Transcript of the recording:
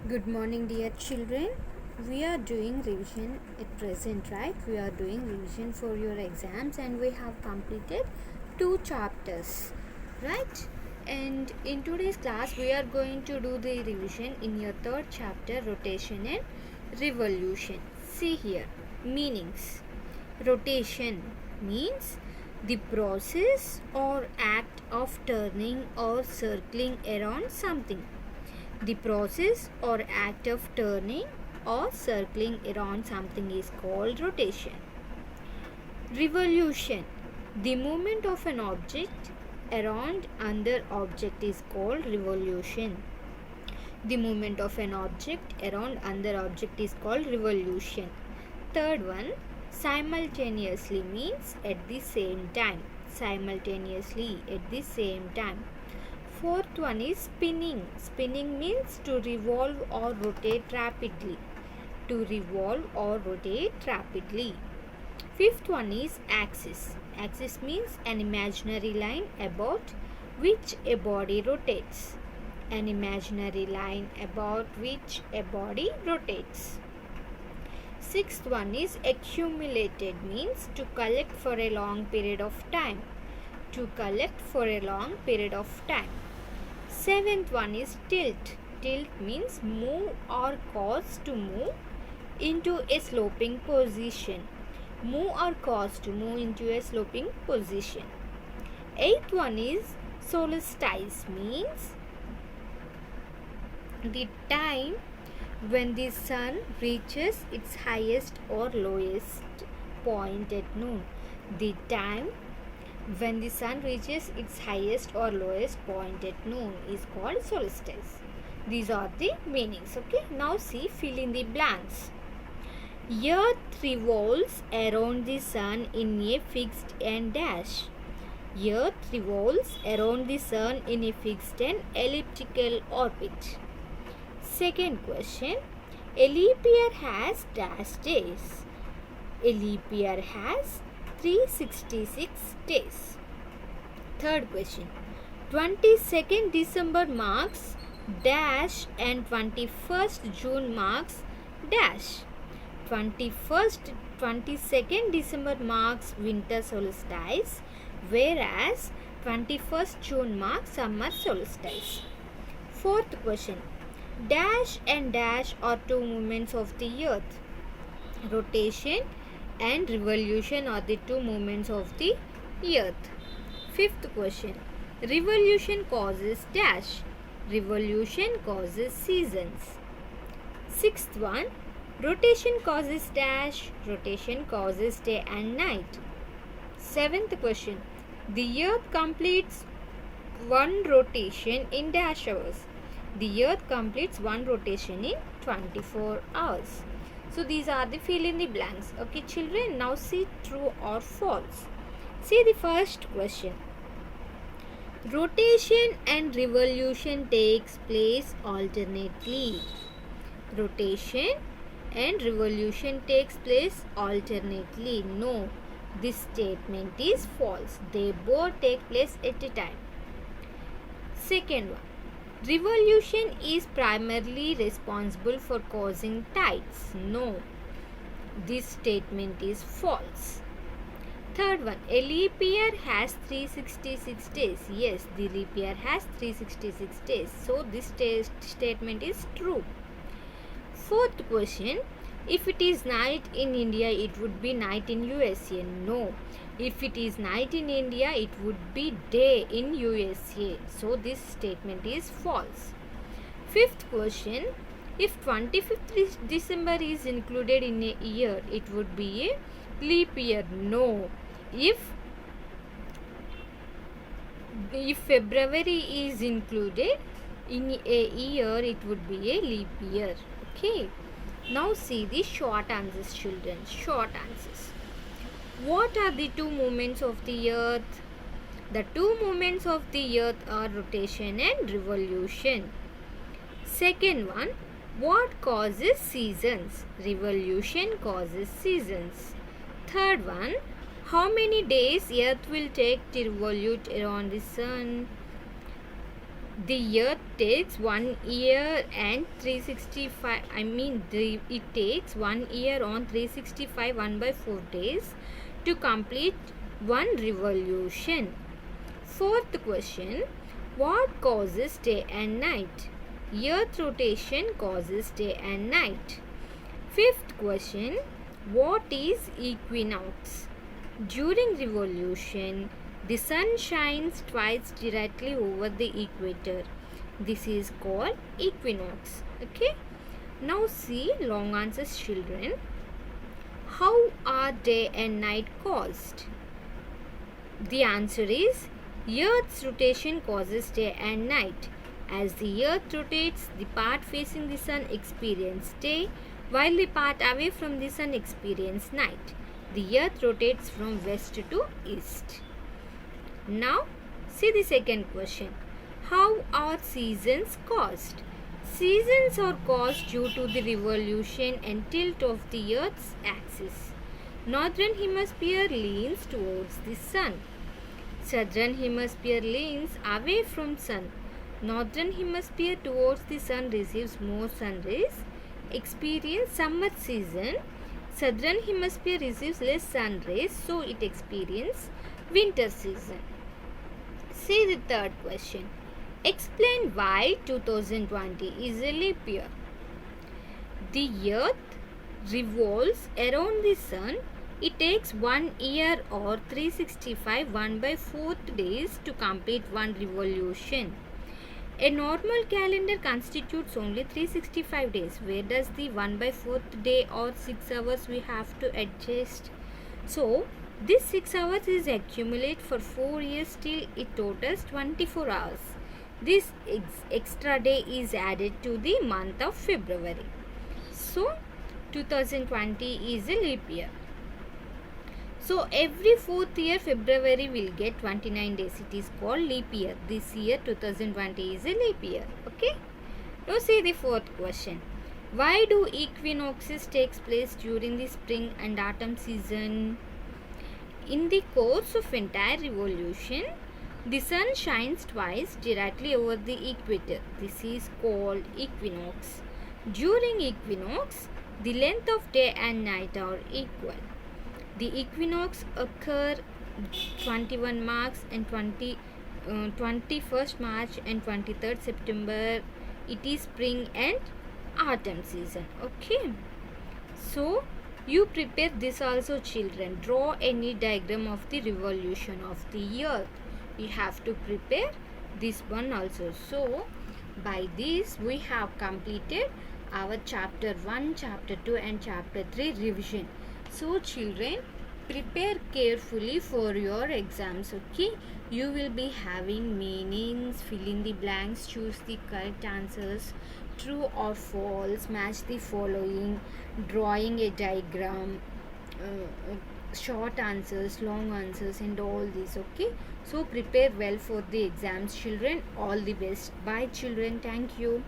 Good morning, dear children. We are doing revision at present, right? We are doing revision for your exams and we have completed 2 chapters, right? And in today's class, we are going to do the revision in your 3rd chapter, rotation and revolution. See here, meanings. Rotation means the process or act of turning or circling around something. The process or act of turning or circling around something is called rotation. Revolution. The movement of an object around another object is called revolution. The movement of an object around another object is called revolution. Third one, simultaneously means at the same time. Simultaneously at the same time. Fourth one is spinning. Spinning means to revolve or rotate rapidly. To revolve or rotate rapidly. Fifth one is axis. Axis means an imaginary line about which a body rotates. An imaginary line about which a body rotates. Sixth one is accumulated means to collect for a long period of time. To collect for a long period of time. Seventh one is tilt. Tilt means move or cause to move into a sloping position. Move or cause to move into a sloping position. Eighth one is solstice means the time when the sun reaches its highest or lowest point at noon. The time when the sun reaches its highest or lowest point at noon is called solstice. These are the meanings. Okay, now see, fill in the blanks. Earth revolves around the sun in a fixed and dash. Earth revolves around the sun in a fixed and elliptical orbit. Second question, a leap year has dash days. A leap year has 366 days. Third question, 22nd December marks dash and 21st June marks dash. 22nd December marks winter solstice, whereas 21st June marks summer solstice. Fourth question, dash and dash are two movements of the earth. Rotation and revolution are the two movements of the earth. Fifth question, revolution causes dash. Revolution causes seasons. Sixth one, rotation causes dash. Rotation causes day and night. Seventh question, the earth completes one rotation in dash hours. The earth completes one rotation in 24 hours. So these are the fill in the blanks. Okay children, now see true or false. See the first question. Rotation and revolution takes place alternately. Rotation and revolution takes place alternately. No, this statement is false. They both take place at a time. Second one, revolution is primarily responsible for causing tides. No, this statement is false. Third one, a leap year has 366 days. Yes, the leap year has 366 days. So this statement is true. Fourth question, if it is night in India, it would be night in USA. No, if it is night in India, it would be day in USA. So this statement is false. Fifth question, if 25th December is included in a year, it would be a leap year. No, if February is included in a year, it would be a leap year. Okay, now see the short answers children. Short answers. What are the two movements of the earth? The two movements of the earth are rotation and revolution. Second one, what causes seasons? Revolution causes seasons. Third one, how many days earth will take to revolve around the sun? The earth takes 1 year and 365, it takes 1 year on 365 1 by 4 days to complete one revolution. Fourth question, what causes day and night? Earth rotation causes day and night. Fifth question, what is equinox? During revolution, the sun shines twice directly over the equator. This is called equinox. Okay. Now see long answers, children. How are day and night caused? The answer is Earth's rotation causes day and night. As the Earth rotates, the part facing the sun experiences day, while the part away from the sun experiences night. The Earth rotates from west to east. Now, see the second question. How are seasons caused? Seasons are caused due to the revolution and tilt of the Earth's axis. Northern hemisphere leans towards the sun. Southern hemisphere leans away from sun. Northern hemisphere towards the sun receives more sun rays, experience summer season. Southern hemisphere receives less sun rays, so it experiences winter season. See the third question. Explain why 2020 is a leap year. The Earth revolves around the sun. It takes 1 year or 365 1 by 4th days to complete one revolution. A normal calendar constitutes only 365 days. Where does the 1 by 4th day or 6 hours we have to adjust? So, this 6 hours is accumulated for 4 years till it totals 24 hours. This extra day is added to the month of February. So, 2020 is a leap year. So, every 4th year February will get 29 days. It is called leap year. This year 2020 is a leap year. Okay. Now see the fourth question. Why do equinoxes takes place during the spring and autumn season? In the course of entire revolution, the sun shines twice directly over the equator. This is called equinox. During equinox, the length of day and night are equal. The equinox occur 21 March and 21st March and 23rd September. It is spring and autumn season. Okay. So, you prepare this also, children. Draw any diagram of the revolution of the earth. You have to prepare this one also. So, by this we have completed our chapter 1, chapter 2 and chapter 3 revision. So, children, prepare carefully for your exams. Okay. You will be having meanings, fill in the blanks, choose the correct answers, true or false, match the following, drawing a diagram, short answers, long answers and all this. Okay. So prepare well for the exams, children. All the best. Bye, children. Thank you.